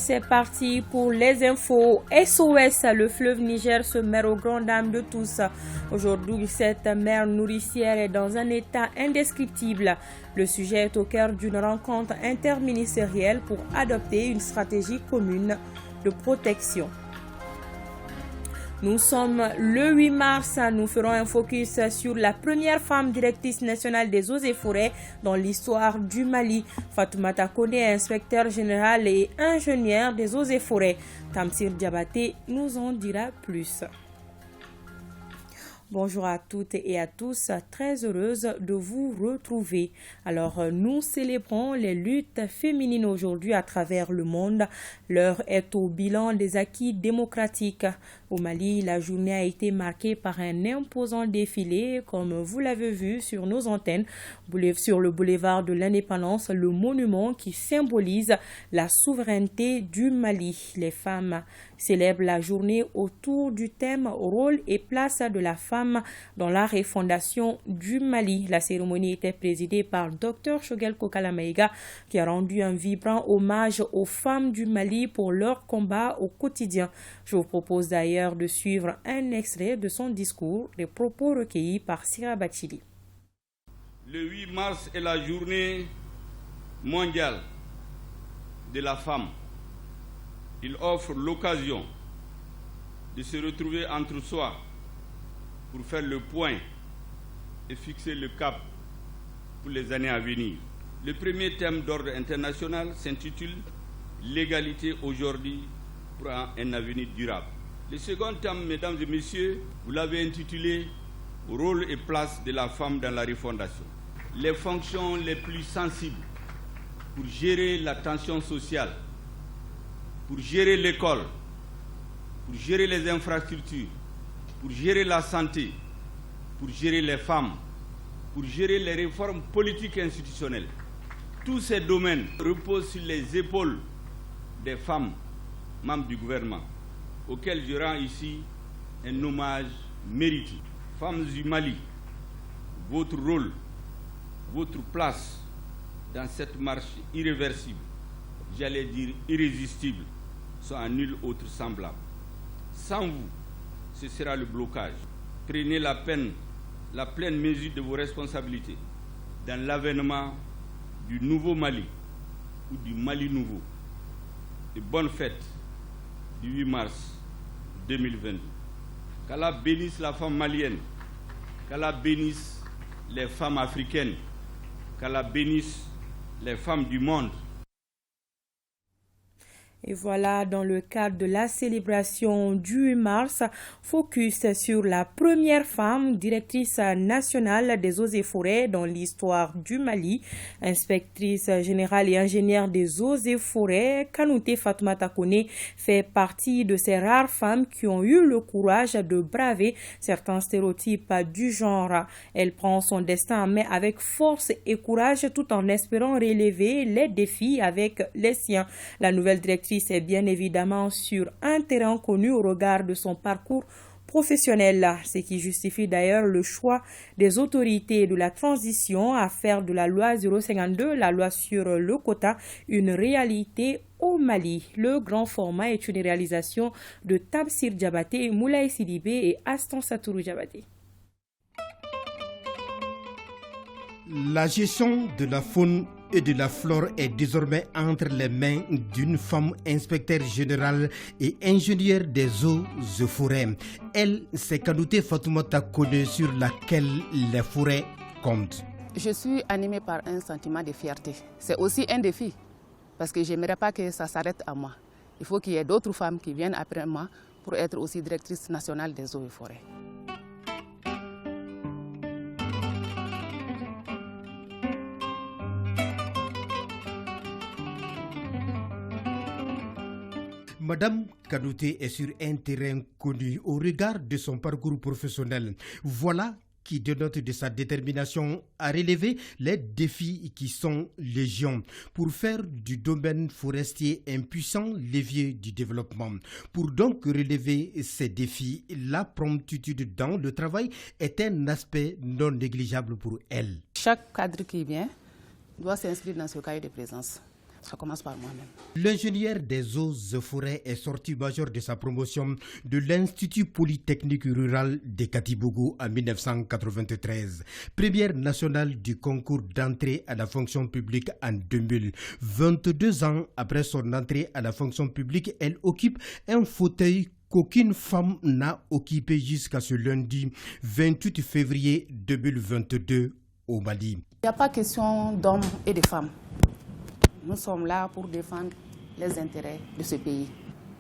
c'est parti pour les infos. SOS, le fleuve Niger se met aux grandes dames de tous. Aujourd'hui, cette mer nourricière est dans un état indescriptible. Le sujet est au cœur d'une rencontre interministérielle pour adopter une stratégie commune de protection. Nous sommes le 8 mars, nous ferons un focus sur la première femme directrice nationale des eaux et forêts dans l'histoire du Mali. Fatoumata Kone, inspecteur général et ingénieur des eaux et forêts. Tamsir Diabaté nous en dira plus. Bonjour à toutes et à tous, très heureuse de vous retrouver. Alors, nous célébrons les luttes féminines aujourd'hui à travers le monde. L'heure est au bilan des acquis démocratiques. Au Mali, la journée a été marquée par un imposant défilé, comme vous l'avez vu sur nos antennes, sur le boulevard de l'Indépendance, le monument qui symbolise la souveraineté du Mali. Les femmes célèbrent la journée autour du thème « Rôle et place de la femme dans la refondation du Mali ». La cérémonie était présidée par Dr Shogel Kokala Maïga, qui a rendu un vibrant hommage aux femmes du Mali pour leur combat au quotidien. Je vous propose d'ailleurs de suivre un extrait de son discours, les propos recueillis par Sira Bachili. Le 8 mars est la journée mondiale de la femme. Il offre l'occasion de se retrouver entre soi pour faire le point et fixer le cap pour les années à venir. Le premier thème d'ordre international s'intitule « L'égalité aujourd'hui pour un avenir durable ». Le second thème, mesdames et messieurs, vous l'avez intitulé « Rôle et place de la femme dans la refondation ». Les fonctions les plus sensibles pour gérer la tension sociale, pour gérer l'école, pour gérer les infrastructures, pour gérer la santé, pour gérer les femmes, pour gérer les réformes politiques et institutionnelles. Tous ces domaines reposent sur les épaules des femmes membres du gouvernement, auxquelles je rends ici un hommage mérité. Femmes du Mali, votre rôle, votre place dans cette marche irréversible, j'allais dire irrésistible, sont à nul autre semblable. Sans vous, ce sera le blocage. Prenez la pleine mesure de vos responsabilités dans l'avènement du nouveau Mali ou du Mali nouveau. Et bonne fête du 8 mars 2022. Qu'Allah bénisse la femme malienne, qu'Allah bénisse les femmes africaines, qu'Allah bénisse les femmes du monde. Et voilà, dans le cadre de la célébration du 8 mars, focus sur la première femme directrice nationale des eaux et forêts dans l'histoire du Mali, inspectrice générale et ingénieure des eaux et forêts. Kanouté Fatoumata Kone fait partie de ces rares femmes qui ont eu le courage de braver certains stéréotypes du genre. Elle prend son destin en main avec force et courage tout en espérant relever les défis avec les siens. La nouvelle directrice est bien évidemment sur un terrain connu au regard de son parcours professionnel, ce qui justifie d'ailleurs le choix des autorités de la transition à faire de la loi 052, la loi sur le quota, une réalité au Mali. Le grand format est une réalisation de Tamsir Diabaté, Moulay Sidibé et Aston Satourou Diabaté. La gestion de la faune et de la flore est désormais entre les mains d'une femme inspecteur générale et ingénieure des eaux et forêts. Elle, c'est Kanouté Fatoumata Kone sur laquelle les forêts comptent. Je suis animée par un sentiment de fierté. C'est aussi un défi parce que je n'aimerais pas que ça s'arrête à moi. Il faut qu'il y ait d'autres femmes qui viennent après moi pour être aussi directrice nationale des eaux et forêts. Madame Kanouté est sur un terrain connu au regard de son parcours professionnel. Voilà qui dénote de sa détermination à relever les défis qui sont légion pour faire du domaine forestier un puissant levier du développement. Pour donc relever ces défis, la promptitude dans le travail est un aspect non négligeable pour elle. Chaque cadre qui vient doit s'inscrire dans ce cahier de présence. Ça commence par moi-même. L'ingénieur des eaux et forêts est sorti major de sa promotion de l'Institut Polytechnique Rural de Katibougou en 1993. Première nationale du concours d'entrée à la fonction publique en 2000. 22 ans après son entrée à la fonction publique, elle occupe un fauteuil qu'aucune femme n'a occupé jusqu'à ce lundi 28 février 2022 au Mali. Il n'y a pas question d'hommes et de femmes. Nous sommes là pour défendre les intérêts de ce pays.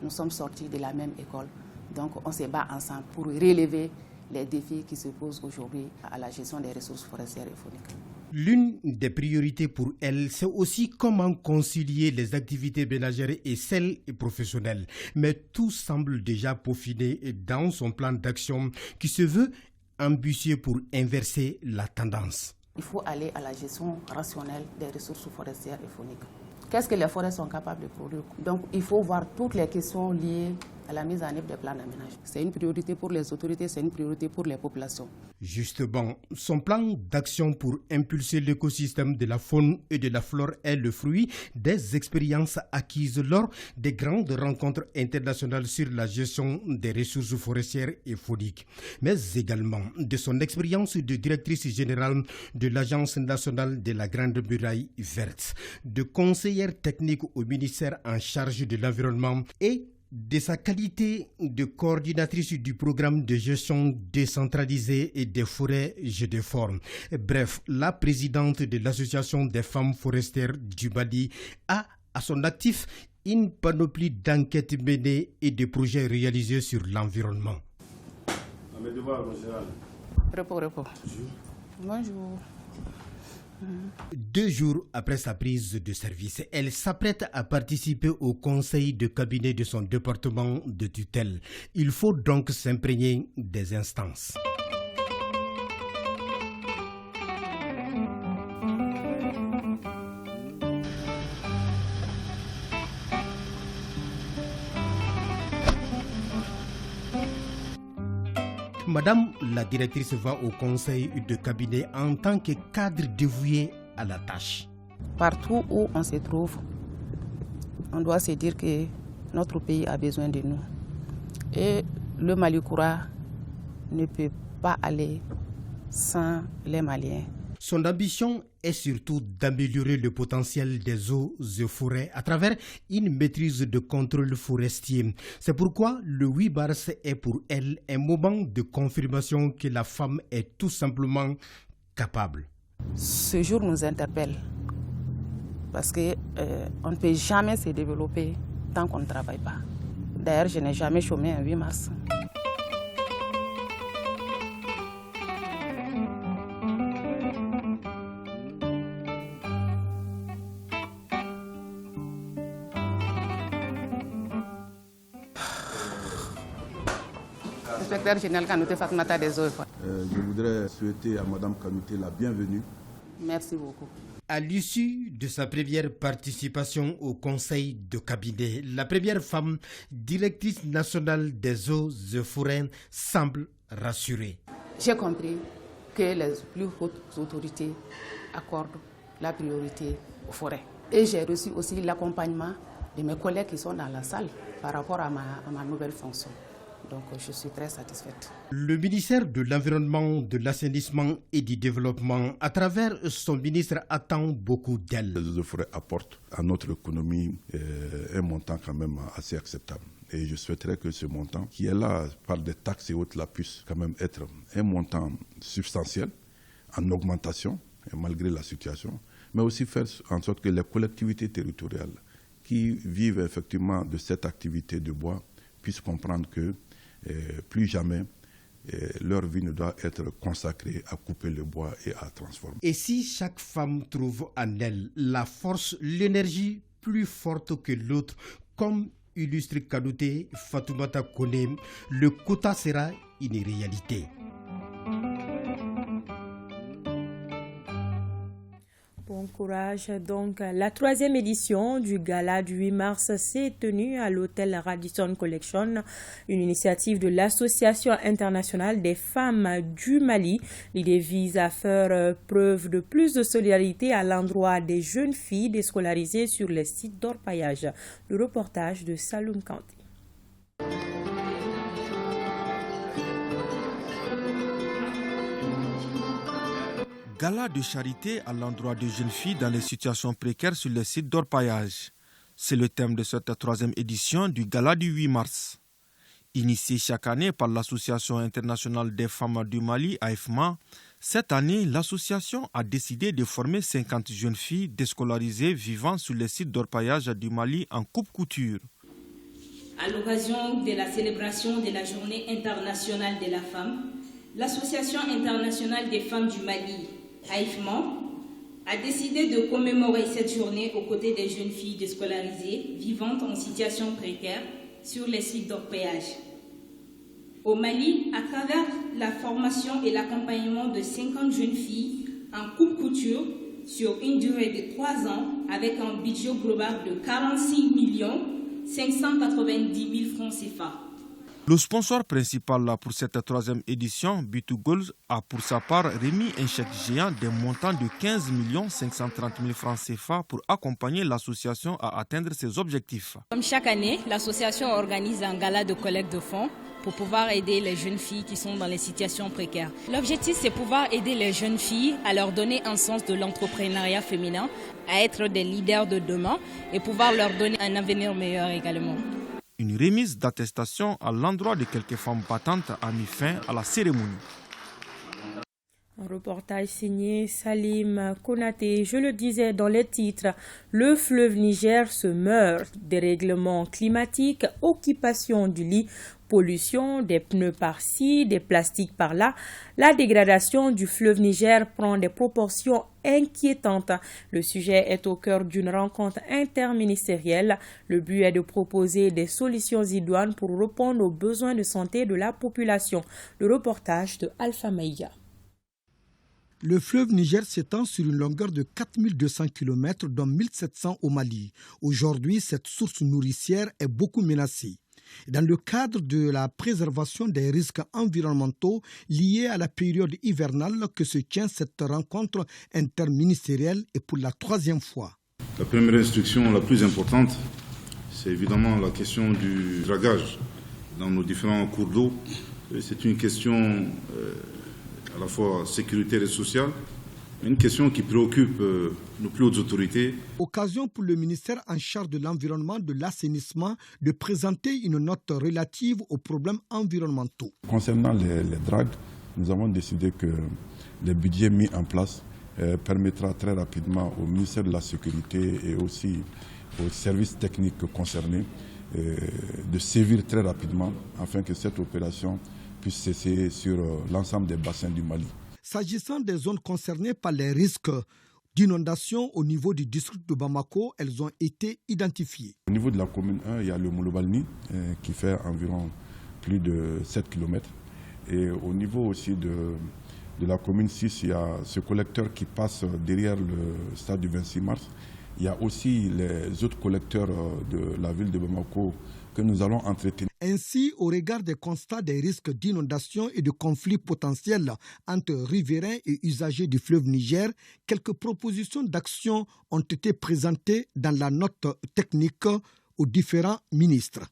Nous sommes sortis de la même école. Donc on se bat ensemble pour relever les défis qui se posent aujourd'hui à la gestion des ressources forestières et fauniques. L'une des priorités pour elle, c'est aussi comment concilier les activités ménagères et celles professionnelles. Mais tout semble déjà peaufiné dans son plan d'action qui se veut ambitieux pour inverser la tendance. Il faut aller à la gestion rationnelle des ressources forestières et fauniques. Qu'est-ce que les forêts sont capables de produire? Donc il faut voir toutes les questions liées à la mise en œuvre des plans d'aménagement. C'est une priorité pour les autorités, c'est une priorité pour les populations. Justement, son plan d'action pour impulser l'écosystème de la faune et de la flore est le fruit des expériences acquises lors des grandes rencontres internationales sur la gestion des ressources forestières et fauniques, mais également de son expérience de directrice générale de l'Agence nationale de la Grande Muraille Verte, de conseillère technique au ministère en charge de l'environnement et de sa qualité de coordinatrice du programme de gestion décentralisée et des forêts et des formes. Bref, la présidente de l'Association des femmes forestières du Mali a à son actif une panoplie d'enquêtes menées et de projets réalisés sur l'environnement. Repos. Bonjour. 2 jours après sa prise de service, elle s'apprête à participer au conseil de cabinet de son département de tutelle. Il faut donc s'imprégner des instances. Madame la directrice va au conseil de cabinet en tant que cadre dévoué à la tâche. Partout où on se trouve, on doit se dire que notre pays a besoin de nous. Et le Malikoura ne peut pas aller sans les Maliens. Son ambition est surtout d'améliorer le potentiel des eaux et forêts à travers une maîtrise de contrôle forestier. C'est pourquoi le 8 mars est pour elle un moment de confirmation que la femme est tout simplement capable. Ce jour nous interpelle parce qu'on ne peut jamais se développer tant qu'on ne travaille pas. D'ailleurs, je n'ai jamais chômé un 8 mars. Je voudrais souhaiter à Mme Kanouté la bienvenue. Merci beaucoup. À l'issue de sa première participation au conseil de cabinet, la première femme directrice nationale des eaux et forêts semble rassurée. J'ai compris que les plus hautes autorités accordent la priorité aux forêts. Et j'ai reçu aussi l'accompagnement de mes collègues qui sont dans la salle par rapport à ma nouvelle fonction. Donc je suis très satisfaite. Le ministère de l'Environnement, de l'Assainissement et du Développement, à travers son ministre, attend beaucoup d'elle. Les eaux et forêts apportent à notre économie un montant quand même assez acceptable. Et je souhaiterais que ce montant, qui est là par des taxes et autres, là, puisse quand même être un montant substantiel, en augmentation, malgré la situation, mais aussi faire en sorte que les collectivités territoriales qui vivent effectivement de cette activité de bois puissent comprendre que plus jamais leur vie ne doit être consacrée à couper le bois et à transformer. Et si chaque femme trouve en elle la force, l'énergie plus forte que l'autre, comme illustre Kanouté Fatoumata Kone, le quota sera une réalité. Pour Bon courage. Donc, la 3e édition du gala du 8 mars s'est tenue à l'hôtel Radisson Collection, une initiative de l'Association internationale des femmes du Mali. L'idée vise à faire preuve de plus de solidarité à l'endroit des jeunes filles déscolarisées sur les sites d'orpaillage. Le reportage de Saloum Kanté. Gala de charité à l'endroit des jeunes filles dans les situations précaires sur les sites d'orpaillage. C'est le thème de cette 3e édition du gala du 8 mars. Initié chaque année par l'Association internationale des femmes du Mali, AFMA, cette année, l'association a décidé de former 50 jeunes filles déscolarisées vivant sur les sites d'orpaillage du Mali en coupe-couture. À l'occasion de la célébration de la Journée internationale de la femme, l'Association internationale des femmes du Mali, AIFMA, a décidé de commémorer cette journée aux côtés des jeunes filles déscolarisées vivant en situation précaire sur les sites d'orpaillage. Au Mali, à travers la formation et l'accompagnement de 50 jeunes filles en coupe-couture sur une durée de 3 ans avec un budget global de 46 590 000 francs CFA. Le sponsor principal pour cette 3e édition, B2Goals, a pour sa part remis un chèque géant d'un montant de 15 530 000 francs CFA pour accompagner l'association à atteindre ses objectifs. Comme chaque année, l'association organise un gala de collecte de fonds pour pouvoir aider les jeunes filles qui sont dans les situations précaires. L'objectif, c'est pouvoir aider les jeunes filles à leur donner un sens de l'entrepreneuriat féminin, à être des leaders de demain et pouvoir leur donner un avenir meilleur également. Une remise d'attestation à l'endroit de quelques femmes battantes a mis fin à la cérémonie. Un reportage signé Salim Konaté. Je le disais dans les titres, le fleuve Niger se meurt. Dérèglement climatique, occupation du lit, pollution, des pneus par-ci, des plastiques par-là. La dégradation du fleuve Niger prend des proportions inquiétantes. Le sujet est au cœur d'une rencontre interministérielle. Le but est de proposer des solutions idoines pour répondre aux besoins de santé de la population. Le reportage de Alpha Maïga. Le fleuve Niger s'étend sur une longueur de 4200 km, dont 1700 au Mali. Aujourd'hui, cette source nourricière est beaucoup menacée. Dans le cadre de la préservation des risques environnementaux liés à la période hivernale que se tient cette rencontre interministérielle et pour la 3e fois. La première instruction la plus importante, c'est évidemment la question du dragage dans nos différents cours d'eau. C'est une question à la fois sécuritaire et sociale, une question qui préoccupe nos plus hautes autorités. Occasion pour le ministère en charge de l'environnement, de l'assainissement, de présenter une note relative aux problèmes environnementaux. Concernant les dragues, nous avons décidé que le budget mis en place permettra très rapidement au ministère de la Sécurité et aussi aux services techniques concernés de sévir très rapidement afin que cette opération puisse cesser sur l'ensemble des bassins du Mali. S'agissant des zones concernées par les risques d'inondation au niveau du district de Bamako, elles ont été identifiées. Au niveau de la commune 1, il y a le Mouloubalni qui fait environ plus de 7 km. Et au niveau aussi de la commune 6, il y a ce collecteur qui passe derrière le stade du 26 mars. Il y a aussi les autres collecteurs de la ville de Bamako que nous allons entretenir. Ainsi, au regard des constats des risques d'inondation et de conflits potentiels entre riverains et usagers du fleuve Niger, quelques propositions d'action ont été présentées dans la note technique aux différents ministres.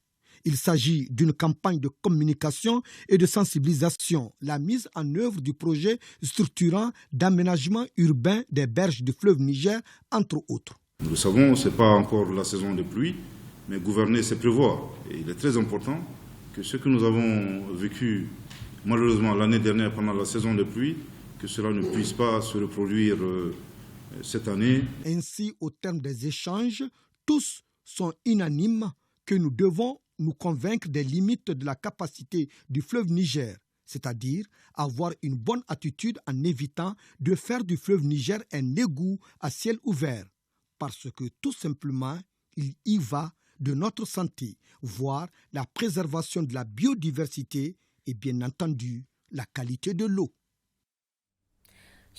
Il s'agit d'une campagne de communication et de sensibilisation, la mise en œuvre du projet structurant d'aménagement urbain des berges du fleuve Niger, entre autres. Nous le savons, ce n'est pas encore la saison de pluie, mais gouverner, c'est prévoir. Et il est très important que ce que nous avons vécu malheureusement l'année dernière pendant la saison de pluie, que cela ne puisse pas se reproduire cette année. Ainsi, au terme des échanges, tous sont unanimes que nous devons nous convaincre des limites de la capacité du fleuve Niger, c'est-à-dire avoir une bonne attitude en évitant de faire du fleuve Niger un égout à ciel ouvert, parce que tout simplement, il y va de notre santé, voire la préservation de la biodiversité et bien entendu la qualité de l'eau.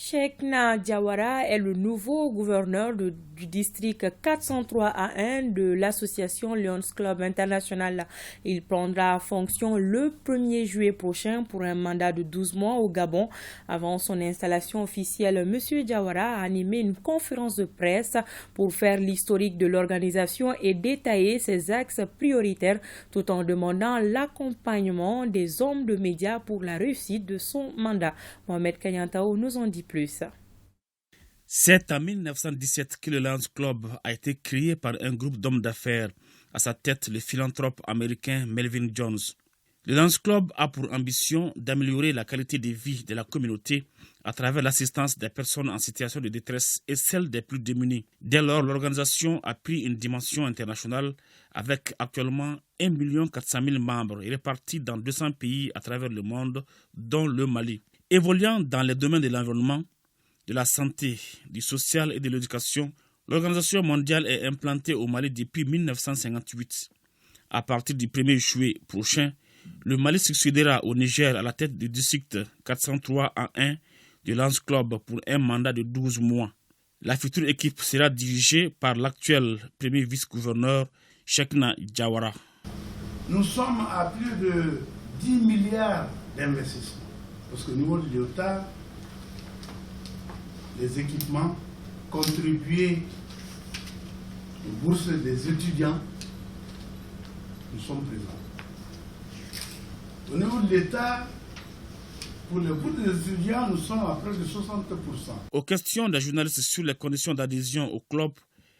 Cheikhna Diawara est le nouveau gouverneur du district 403A1 de l'association Lions Club International. Il prendra fonction le 1er juillet prochain pour un mandat de 12 mois au Gabon. Avant son installation officielle, M. Diawara a animé une conférence de presse pour faire l'historique de l'organisation et détailler ses axes prioritaires tout en demandant l'accompagnement des hommes de médias pour la réussite de son mandat. Mohamed Kanyantao nous en dit plus. C'est en 1917 que le Lions Club a été créé par un groupe d'hommes d'affaires, à sa tête le philanthrope américain Melvin Jones. Le Lions Club a pour ambition d'améliorer la qualité de vie de la communauté à travers l'assistance des personnes en situation de détresse et celle des plus démunis. Dès lors, l'organisation a pris une dimension internationale avec actuellement 1 400 000 membres répartis dans 200 pays à travers le monde, dont le Mali. Évoluant dans les domaines de l'environnement, de la santé, du social et de l'éducation, l'Organisation mondiale est implantée au Mali depuis 1958. À partir du 1er juillet prochain, le Mali succédera au Niger à la tête du district 403A1 du Lions Club pour un mandat de 12 mois. La future équipe sera dirigée par l'actuel premier vice-gouverneur Cheikhna Diawara. Nous sommes à plus de 10 milliards d'investissements. Parce qu'au niveau de l'État, les équipements contribués aux bourses des étudiants, nous sommes présents. Au niveau de l'État, pour les bourses des étudiants, nous sommes à près de 60%. Aux questions des journalistes sur les conditions d'adhésion au club,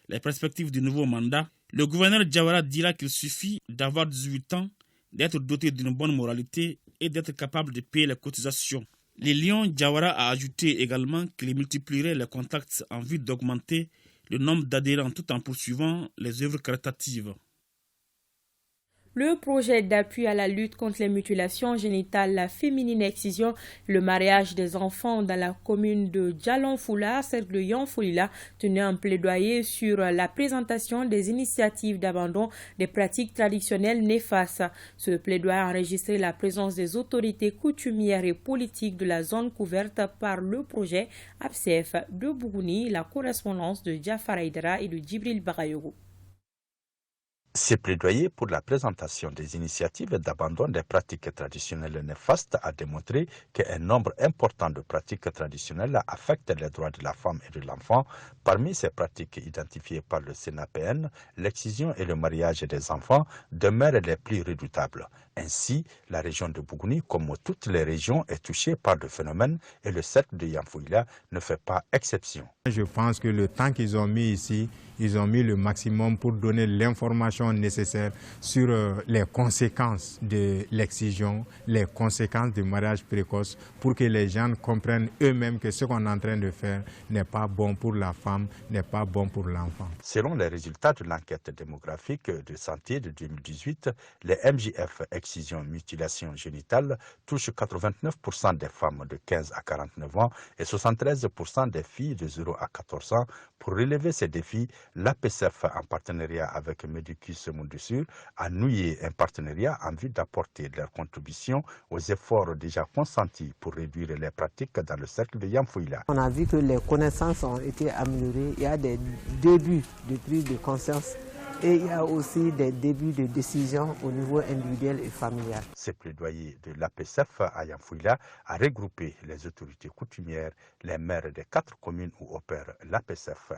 les perspectives du nouveau mandat, le gouverneur Diawara dira qu'il suffit d'avoir 18 ans, d'être doté d'une bonne moralité et d'être capable de payer les cotisations. Les Lions Diawara a ajouté également qu'il multiplierait les contacts en vue d'augmenter le nombre d'adhérents tout en poursuivant les œuvres caritatives. Le projet d'appui à la lutte contre les mutilations génitales féminines et excision, le mariage des enfants dans la commune de Djalonfoula, cercle de Yanfolila, tenait un plaidoyer sur la présentation des initiatives d'abandon des pratiques traditionnelles néfastes. Ce plaidoyer a enregistré la présence des autorités coutumières et politiques de la zone couverte par le projet APCF de Bougouni, la correspondance de Jafar Aïdara et de Djibril Barayogo. Ces plaidoyers pour la présentation des initiatives d'abandon des pratiques traditionnelles néfastes a démontré qu'un nombre important de pratiques traditionnelles affectent les droits de la femme et de l'enfant. Parmi ces pratiques identifiées par le CNAPN, l'excision et le mariage des enfants demeurent les plus redoutables. Ainsi, la région de Bougouni, comme toutes les régions, est touchée par le phénomène et le cercle de Yanfolila ne fait pas exception. Je pense que le temps qu'ils ont mis ici, ils ont mis le maximum pour donner l'information nécessaire sur les conséquences de l'excision, les conséquences du mariage précoce, pour que les gens comprennent eux-mêmes que ce qu'on est en train de faire n'est pas bon pour la femme, n'est pas bon pour l'enfant. Selon les résultats de l'enquête démographique de santé de 2018, les MJF excision mutilation génitale touchent 89% des femmes de 15 à 49 ans et 73% des filles de 0 à 14 ans. Pour relever ces défis, l'APCF, en partenariat avec Medicus Mondusur, a noué un partenariat en vue d'apporter leur contribution aux efforts déjà consentis pour réduire les pratiques dans le cercle de Yanfolila. On a vu que les connaissances ont été améliorées, il y a des débuts de prise de conscience et il y a aussi des débuts de décision au niveau individuel et familial. Ce plaidoyer de l'APCF à Yanfolila a regroupé les autorités coutumières, les maires des 4 communes où opère l'APCF.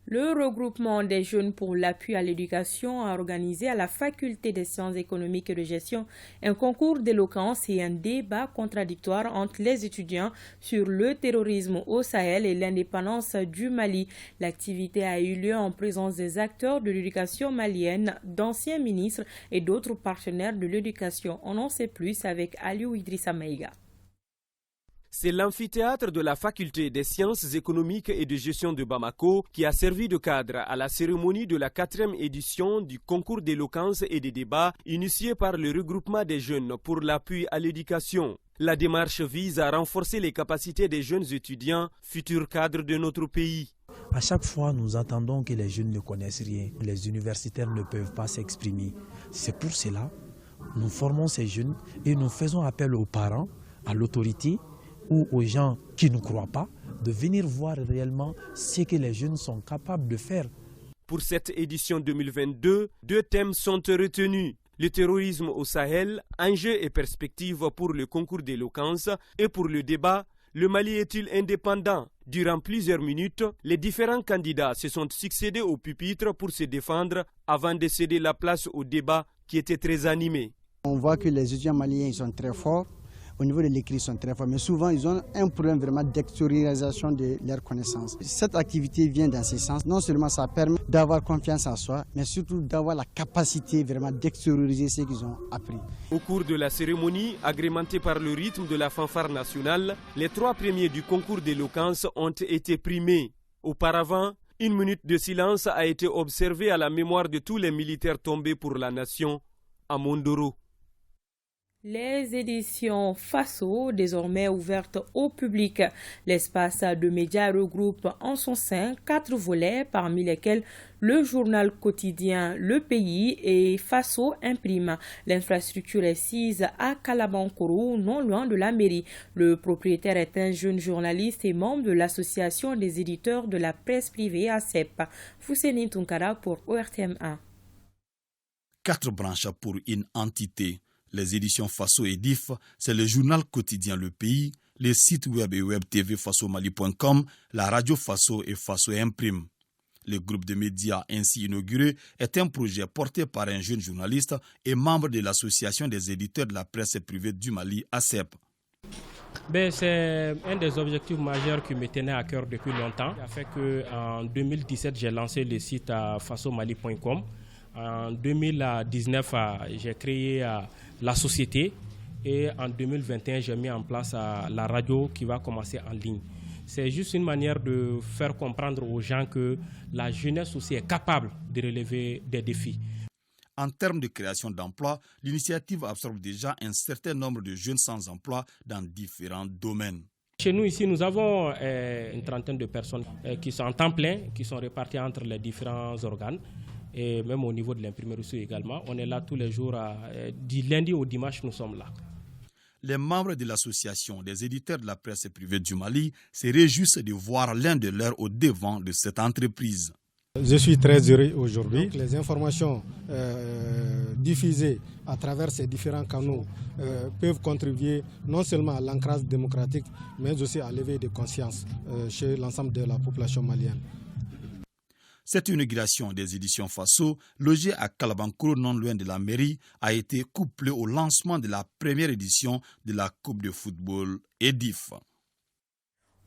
Le regroupement des jeunes pour l'appui à l'éducation a organisé à la faculté des sciences économiques et de gestion un concours d'éloquence et un débat contradictoire entre les étudiants sur le terrorisme au Sahel et l'indépendance du Mali. L'activité a eu lieu en présence des acteurs de l'éducation malienne, d'anciens ministres et d'autres partenaires de l'éducation. On en sait plus avec Aliou Idrissa Maïga. C'est l'amphithéâtre de la faculté des sciences économiques et de gestion de Bamako qui a servi de cadre à la cérémonie de la 4e édition du concours d'éloquence et de débat initié par le regroupement des jeunes pour l'appui à l'éducation. La démarche vise à renforcer les capacités des jeunes étudiants, futurs cadres de notre pays. À chaque fois, nous entendons que les jeunes ne connaissent rien, les universitaires ne peuvent pas s'exprimer. C'est pour cela que nous formons ces jeunes et nous faisons appel aux parents, à l'autorité, ou aux gens qui ne croient pas de venir voir réellement ce que les jeunes sont capables de faire. Pour cette édition 2022, 2 thèmes sont retenus. Le terrorisme au Sahel, enjeux et perspectives pour le concours d'éloquence, et pour le débat, le Mali est-il indépendant? Durant plusieurs minutes, les différents candidats se sont succédés au pupitre pour se défendre avant de céder la place au débat qui était très animé. On voit que les étudiants maliens ils sont très forts. Au niveau de l'écrit, ils sont très forts, mais souvent, ils ont un problème vraiment d'extériorisation de leurs connaissances. Cette activité vient dans ce sens. Non seulement ça permet d'avoir confiance en soi, mais surtout d'avoir la capacité vraiment d'extérioriser ce qu'ils ont appris. Au cours de la cérémonie, agrémentée par le rythme de la fanfare nationale, les 3 premiers du concours d'éloquence ont été primés. Auparavant, 1 minute de silence a été observée à la mémoire de tous les militaires tombés pour la nation à Mondoro. Les éditions FASO, désormais ouvertes au public. L'espace de médias regroupe en son sein 4 volets, parmi lesquels le journal quotidien Le Pays et FASO Imprime. L'infrastructure est sise à Kalabankoro, non loin de la mairie. Le propriétaire est un jeune journaliste et membre de l'association des éditeurs de la presse privée ACEP. Fousseni Tunkara pour ORTM1. 4 branches pour une entité. Les éditions FASO et DIF, c'est le journal quotidien Le Pays, les sites web et web TV fasomali.com, la radio FASO et FASO Imprime. Le groupe de médias ainsi inauguré est un projet porté par un jeune journaliste et membre de l'association des éditeurs de la presse privée du Mali, ACEP. C'est un des objectifs majeurs qui me tenait à cœur depuis longtemps. Ça fait qu'en 2017, j'ai lancé le site fasomali.com. En 2019, j'ai créé la société et en 2021, j'ai mis en place la radio qui va commencer en ligne. C'est juste une manière de faire comprendre aux gens que la jeunesse aussi est capable de relever des défis. En termes de création d'emplois, l'initiative absorbe déjà un certain nombre de jeunes sans emploi dans différents domaines. Chez nous ici, nous avons une trentaine de personnes qui sont en temps plein, qui sont réparties entre les différents organes. Et même au niveau de l'imprimerie aussi également. On est là tous les jours, du lundi au dimanche, nous sommes là. Les membres de l'association des éditeurs de la presse privée du Mali se réjouissent de voir l'un de leurs au devant de cette entreprise. Je suis très heureux aujourd'hui. Donc, les informations diffusées à travers ces différents canaux peuvent contribuer non seulement à l'ancrage démocratique, mais aussi à l'éveil de conscience chez l'ensemble de la population malienne. Cette inauguration des éditions FASO, logée à Kalabankoro, non loin de la mairie, a été couplée au lancement de la première édition de la Coupe de football EDIF.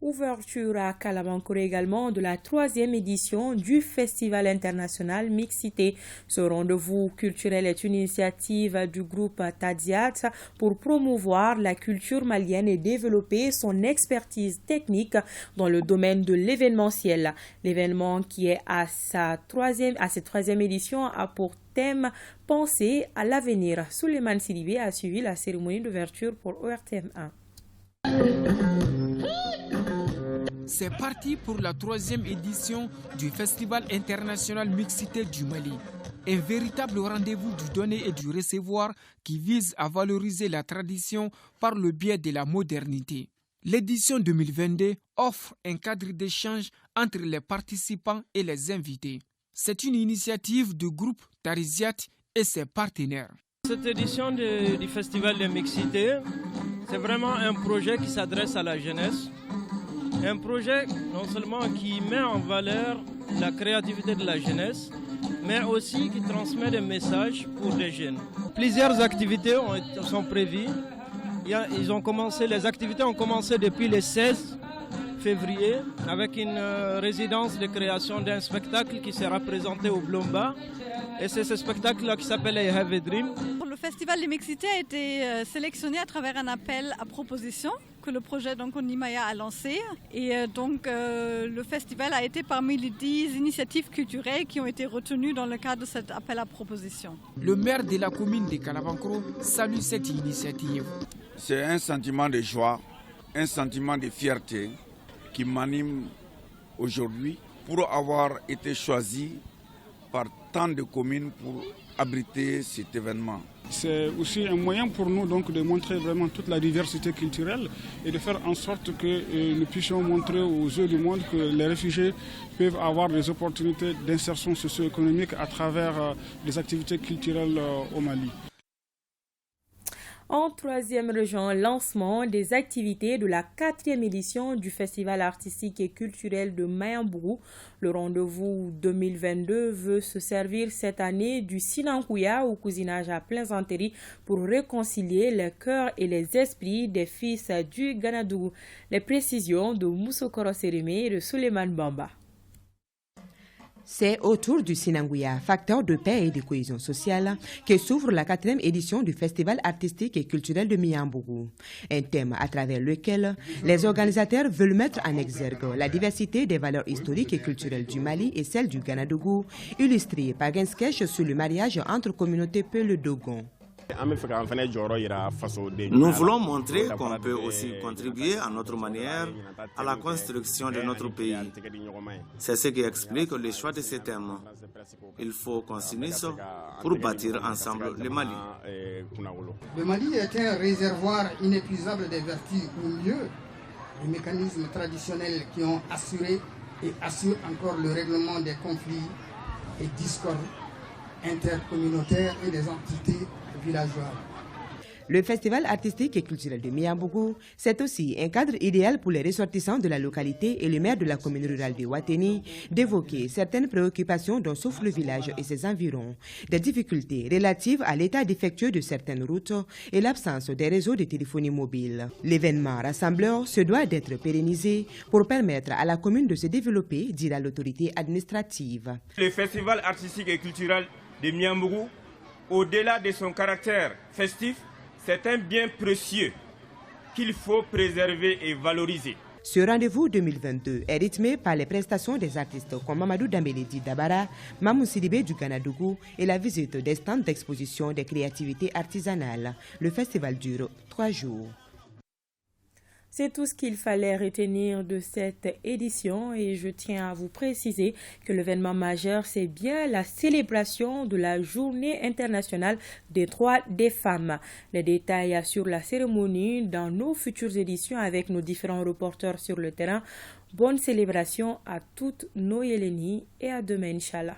Ouverture à Kalabankoro également de la 3e édition du Festival international Mixité. Ce rendez-vous culturel est une initiative du groupe Tadiat pour promouvoir la culture malienne et développer son expertise technique dans le domaine de l'événementiel. L'événement qui est à cette 3e édition a pour thème Penser à l'avenir. Souleymane Sidibé a suivi la cérémonie d'ouverture pour ORTM1. C'est parti pour la 3e édition du Festival international Mixité du Mali. Un véritable rendez-vous du donner et du recevoir qui vise à valoriser la tradition par le biais de la modernité. L'édition 2022 offre un cadre d'échange entre les participants et les invités. C'est une initiative du groupe Tariziat et ses partenaires. Cette édition du Festival de Mixité, c'est vraiment un projet qui s'adresse à la jeunesse. Un projet non seulement qui met en valeur la créativité de la jeunesse, mais aussi qui transmet des messages pour les jeunes. Plusieurs activités sont prévues. Les activités ont commencé depuis le 16 février avec une résidence de création d'un spectacle qui sera présenté au Blomba. Et c'est ce spectacle-là qui s'appelle I Have a Dream. Le festival de Mixité a été sélectionné à travers un appel à proposition que le projet Onimaya a lancé. Et le festival a été parmi les 10 initiatives culturelles qui ont été retenues dans le cadre de cet appel à proposition. Le maire de la commune de Kalabankoro salue cette initiative. C'est un sentiment de joie, un sentiment de fierté qui m'anime aujourd'hui pour avoir été choisi par tant de communes pour abriter cet événement. C'est aussi un moyen pour nous donc de montrer vraiment toute la diversité culturelle et de faire en sorte que nous puissions montrer aux yeux du monde que les réfugiés peuvent avoir des opportunités d'insertion socio-économique à travers des activités culturelles au Mali. En troisième région, lancement des activités de la 4e édition du Festival artistique et culturel de Mayambourou. Le rendez-vous 2022 veut se servir cette année du Sinankouya ou cousinage à plein enterri pour réconcilier les cœurs et les esprits des fils du Ganadougou. Les précisions de Moussokoro Sérimé et de Suleiman Bamba. C'est autour du Sinangouya, facteur de paix et de cohésion sociale, que s'ouvre la 4e édition du Festival artistique et culturel de Mayambourou. Un thème à travers lequel les organisateurs veulent mettre en exergue la diversité des valeurs historiques et culturelles du Mali et celle du Ganadougou, illustrée par un sketch sur le mariage entre communautés Peul-Dogon. Nous voulons montrer qu'on peut aussi contribuer à notre manière à la construction de notre pays. C'est ce qui explique le choix de ce thème. Il faut qu'on s'unisse pour bâtir ensemble le Mali. Le Mali est un réservoir inépuisable des vertus, ou mieux, les mécanismes traditionnels qui ont assuré et assurent encore le règlement des conflits et discordes intercommunautaires et des entités villageois. Le Festival artistique et culturel de Mayambourou, c'est aussi un cadre idéal pour les ressortissants de la localité et le maire de la commune rurale de Ouateni d'évoquer certaines préoccupations dont souffre le village et ses environs, des difficultés relatives à l'état défectueux de certaines routes et l'absence des réseaux de téléphonie mobile. L'événement rassembleur se doit d'être pérennisé pour permettre à la commune de se développer, dira l'autorité administrative. Le Festival artistique et culturel de Mayambourou, au-delà de son caractère festif, c'est un bien précieux qu'il faut préserver et valoriser. Ce rendez-vous 2022 est rythmé par les prestations des artistes comme Mamadou Dambeledi Dabara, Mamou Sidibé du Ganadougou et la visite des stands d'exposition des créativités artisanales. Le festival dure 3 jours. C'est tout ce qu'il fallait retenir de cette édition et je tiens à vous préciser que l'événement majeur, c'est bien la célébration de la Journée internationale des droits des femmes. Les détails sur la cérémonie dans nos futures éditions avec nos différents reporters sur le terrain. Bonne célébration à toutes nos Yélénis et à demain, Inch'Allah.